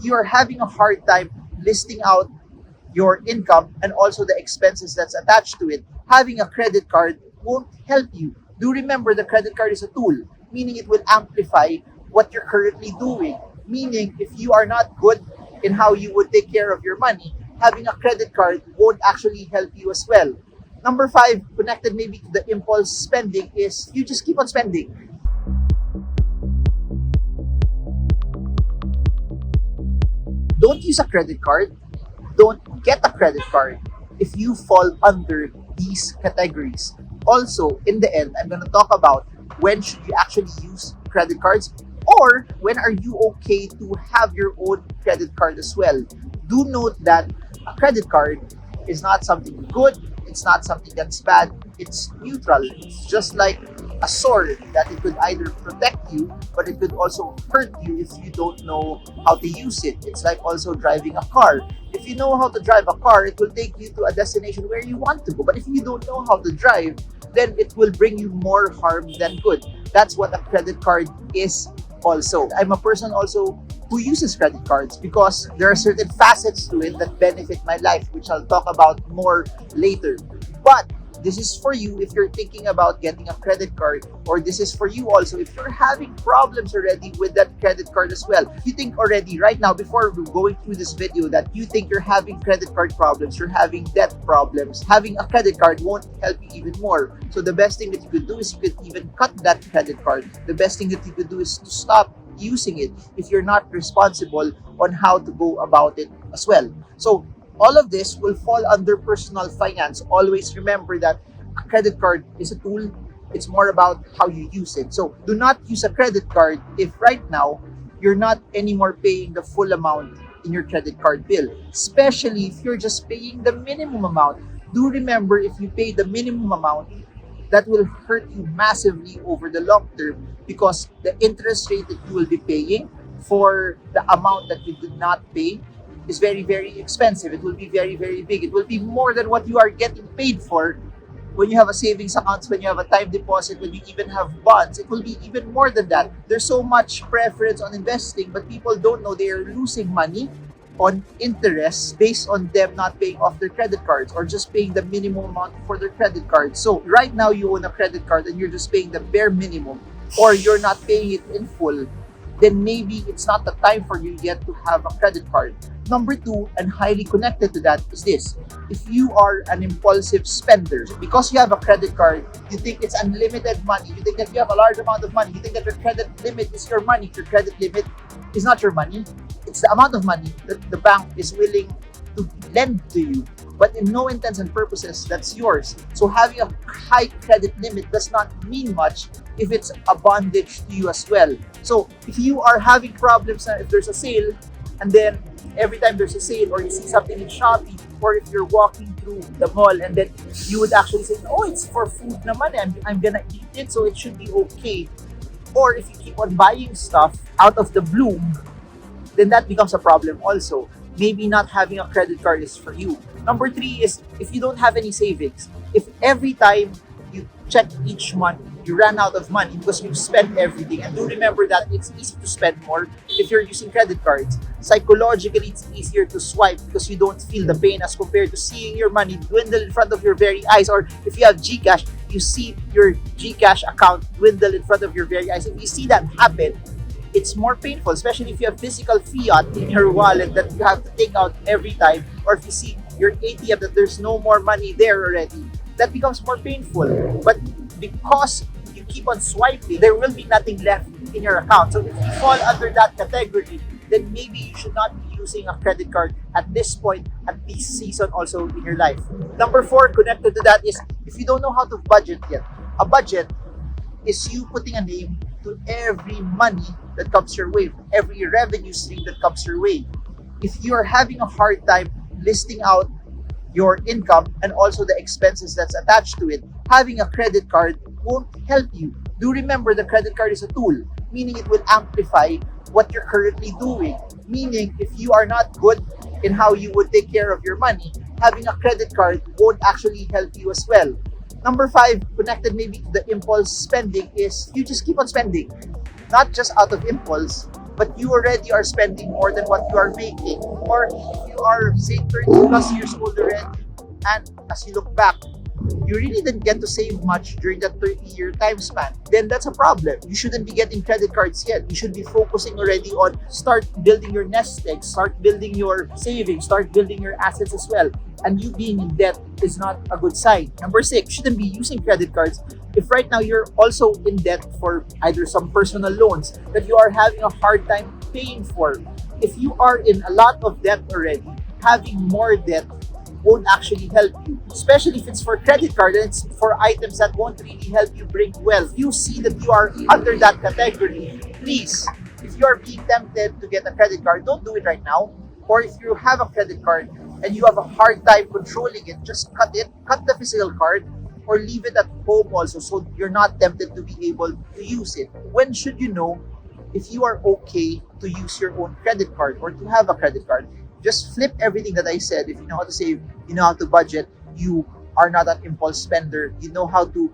you are having a hard time listing out your income and also the expenses that's attached to it, having a credit card won't help you. Do remember the credit card is a tool, meaning it will amplify what you're currently doing. Meaning, if you are not good in how you would take care of your money, having a credit card won't actually help you as well. Number five, connected maybe to the impulse spending, is you just keep on spending. Don't use a credit card. Don't get a credit card if you fall under these categories. Also, in the end, I'm going to talk about when should you actually use credit cards, or when are you okay to have your own credit card as well. Do note that a credit card is not something good, it's not something that's bad, it's neutral. It's just like a sword that it could either protect you, but it could also hurt you if you don't know how to use it. It's like also driving a car. If you know how to drive a car, it will take you to a destination where you want to go. But if you don't know how to drive, then it will bring you more harm than good. That's what a credit card is also. I'm a person also who uses credit cards because there are certain facets to it that benefit my life, which I'll talk about more later. But this is for you if you're thinking about getting a credit card, or this is for you also if you're having problems already with that credit card as well. If you think already right now, before we're going through this video, that you think you're having credit card problems, you're having debt problems, having a credit card won't help you even more. So the best thing that you could do is you could even cut that credit card. The best thing that you could do is to stop using it if you're not responsible on how to go about it as well. So all of this will fall under personal finance. Always remember that a credit card is a tool. It's more about how you use it. So do not use a credit card if right now you're not anymore paying the full amount in your credit card bill. Especially if you're just paying the minimum amount. Do remember, if you pay the minimum amount, that will hurt you massively over the long term, because the interest rate that you will be paying for the amount that you did not pay is very, very expensive. It will be very, very big. It will be more than what you are getting paid for when you have a savings account, when you have a time deposit, when you even have bonds. It will be even more than that. There's so much preference on investing, but people don't know they are losing money on interest based on them not paying off their credit cards or just paying the minimum amount for their credit cards. So right now you own a credit card and you're just paying the bare minimum, or you're not paying it in full, then maybe it's not the time for you yet to have a credit card. Number two, and highly connected to that, is this. If you are an impulsive spender, because you have a credit card, you think it's unlimited money, you think that you have a large amount of money, you think that your credit limit is your money. Your credit limit is not your money. It's the amount of money that the bank is willing to lend to you. But in no intents and purposes, that's yours. So having a high credit limit does not mean much if it's a bondage to you as well. So if you are having problems, if there's a sale, and then every time there's a sale, or you see something in Shopee, or if you're walking through the mall and then you would actually say, oh, it's for food naman, I'm gonna eat it, so it should be okay. Or if you keep on buying stuff out of the blue, then that becomes a problem also. Maybe not having a credit card is for you. Number three is if you don't have any savings. If every time you check each month, you ran out of money because you spent everything. And do remember that it's easy to spend more if you're using credit cards. Psychologically, it's easier to swipe because you don't feel the pain as compared to seeing your money dwindle in front of your very eyes. Or if you have GCash, you see your GCash account dwindle in front of your very eyes. If you see that happen, it's more painful, especially if you have physical fiat in your wallet that you have to take out every time, or if you see your ATM that there's no more money there already, that becomes more painful. But because you keep on swiping, there will be nothing left in your account. So if you fall under that category, then maybe you should not be using a credit card at this point, at this season also in your life. Number four, connected to that, is if you don't know how to budget yet. A budget is you putting a name to every money that comes your way, every revenue stream that comes your way. If you are having a hard time listing out your income and also the expenses that's attached to it, having a credit card won't help you. Do remember, the credit card is a tool, meaning it will amplify what you're currently doing. Meaning, if you are not good in how you would take care of your money, having a credit card won't actually help you as well. Number five, connected maybe to the impulse spending, is you just keep on spending. Not just out of impulse, but you already are spending more than what you are making. Or if you are, say, 30 plus years old already, and as you look back, you really didn't get to save much during that 30-year time span, then that's a problem. You shouldn't be getting credit cards yet. You should be focusing already on start building your nest egg, start building your savings, start building your assets as well. And you being in debt is not a good sign. Number 6, you shouldn't be using credit cards if right now you're also in debt for either some personal loans that you are having a hard time paying for. If you are in a lot of debt already, having more debt won't actually help you, especially if it's for credit card and it's for items that won't really help you bring wealth. If you see that you are under that category, please, if you are being tempted to get a credit card, don't do it right now. Or if you have a credit card and you have a hard time controlling it, just cut the physical card, or leave it at home also so you're not tempted to be able to use it. When should you know if you are okay to use your own credit card or to have a credit card? Just flip everything that I said. If you know how to save, you know how to budget, you are not an impulse spender, you know how to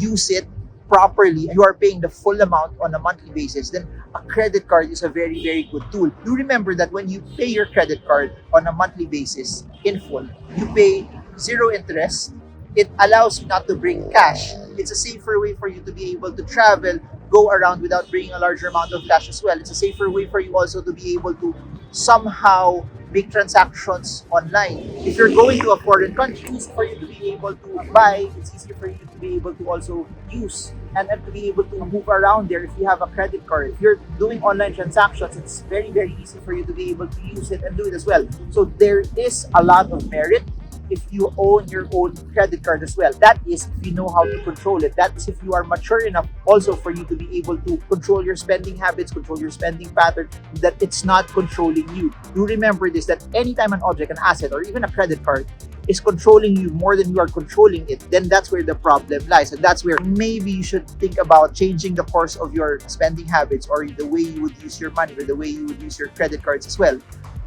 use it properly, you are paying the full amount on a monthly basis, then a credit card is a very, very good tool. Do remember that when you pay your credit card on a monthly basis in full, you pay 0 interest. It allows you not to bring cash. It's a safer way for you to be able to travel, go around without bringing a larger amount of cash as well. It's a safer way for you also to be able to somehow make transactions online. If you're going to a foreign country, it's easy for you to be able to buy, it's easier for you to be able to also use and to be able to move around there if you have a credit card. If you're doing online transactions, it's very, very easy for you to be able to use it and do it as well. So there is a lot of merit if you own your own credit card as well. That is if you know how to control it. That is if you are mature enough also for you to be able to control your spending habits, control your spending pattern, that it's not controlling you. Do remember this, that anytime an object, an asset, or even a credit card is controlling you more than you are controlling it, then that's where the problem lies. And that's where maybe you should think about changing the course of your spending habits, or the way you would use your money, or the way you would use your credit cards as well.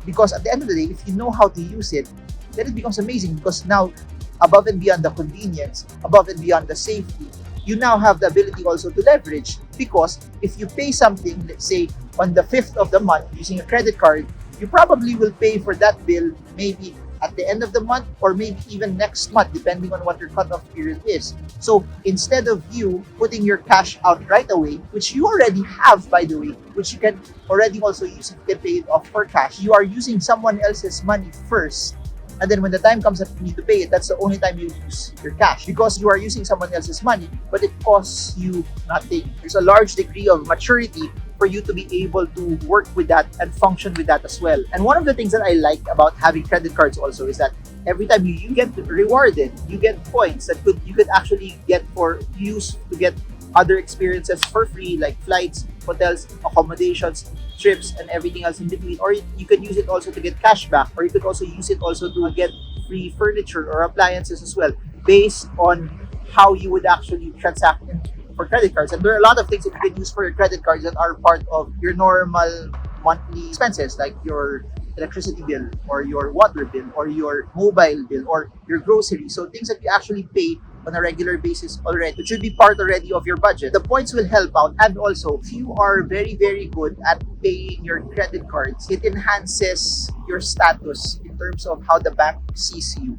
Because at the end of the day, if you know how to use it, then it becomes amazing, because now, above and beyond the convenience, above and beyond the safety, you now have the ability also to leverage. Because if you pay something, let's say on the 5th of the month using a credit card, you probably will pay for that bill maybe at the end of the month, or maybe even next month, depending on what your cutoff period is. So instead of you putting your cash out right away, which you already have, by the way, which you can already also use if you can pay it off for cash, you are using someone else's money first. And then when the time comes that you need to pay it, that's the only time you use your cash, because you are using someone else's money, but it costs you nothing. There's a large degree of maturity for you to be able to work with that and function with that as well. And one of the things that I like about having credit cards also is that every time you get rewarded, you get points that you could actually get for use to get other experiences for free, like flights, hotels, accommodations, trips, and everything else in between. Or you could use it also to get cash back, or you could also use it also to get free furniture or appliances as well, based on how you would actually transact for credit cards. And there are a lot of things that you can use for your credit cards that are part of your normal monthly expenses, like your electricity bill, or your water bill, or your mobile bill, or your groceries. So things that you actually pay on a regular basis already. It should be part already of your budget. The points will help out. And also, if you are very, very good at paying your credit cards, it enhances your status in terms of how the bank sees you.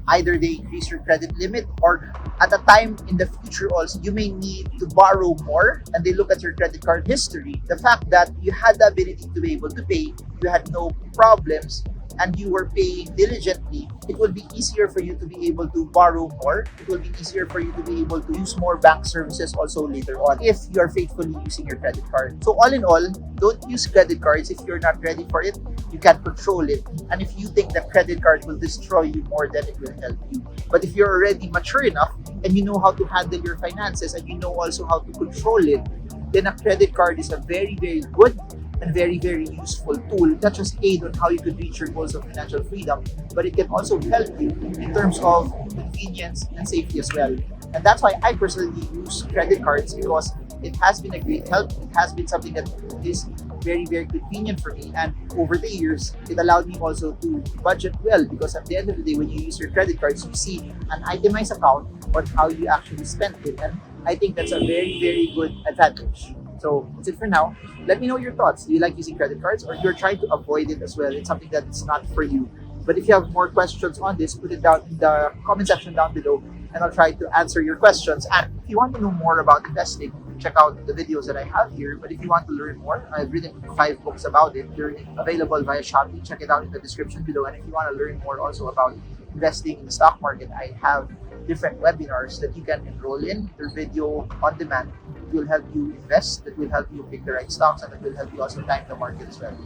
Either they increase your credit limit, or at a time in the future also, you may need to borrow more, and they look at your credit card history. The fact that you had the ability to be able to pay, you had no problems, and you were paying diligently, it will be easier for you to be able to borrow more. It will be easier for you to be able to use more bank services also later on, if you are faithfully using your credit card. So all in all, don't use credit cards if you're not ready for it. You can't control it. And if you think the credit card will destroy you more than it will help you. But if you're already mature enough, and you know how to handle your finances, and you know also how to control it, then a credit card is a very, very good and very, very useful tool, not just aid on how you could reach your goals of financial freedom, but it can also help you in terms of convenience and safety as well. And that's why I personally use credit cards, because it has been a great help. It has been something that is very, very convenient for me. And over the years, it allowed me also to budget well, because at the end of the day, when you use your credit cards, you see an itemized account on how you actually spent it. And I think that's a very, very good advantage. So that's it for now. Let me know your thoughts. Do you like using credit cards, or you're trying to avoid it as well? It's something that's not for you. But if you have more questions on this, put it down in the comment section down below, and I'll try to answer your questions. And if you want to know more about investing, check out the videos that I have here. But if you want to learn more, I've written 5 books about it. They're available via Shopee. Check it out in the description below. And if you want to learn more also about investing in the stock market, I have different webinars that you can enroll in. They're video on demand. It will help you invest, that will help you pick the right stocks, and that will help you also time the market as well.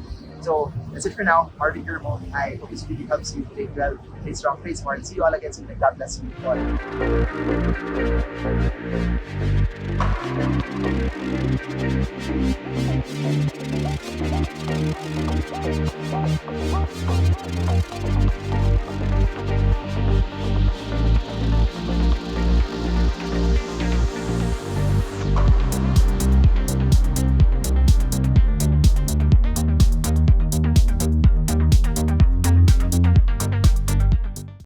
So that's it for now. Marvin Germo. I hope this video helps you trade well, trade strong, trade smart. See you all again soon, and God bless you all.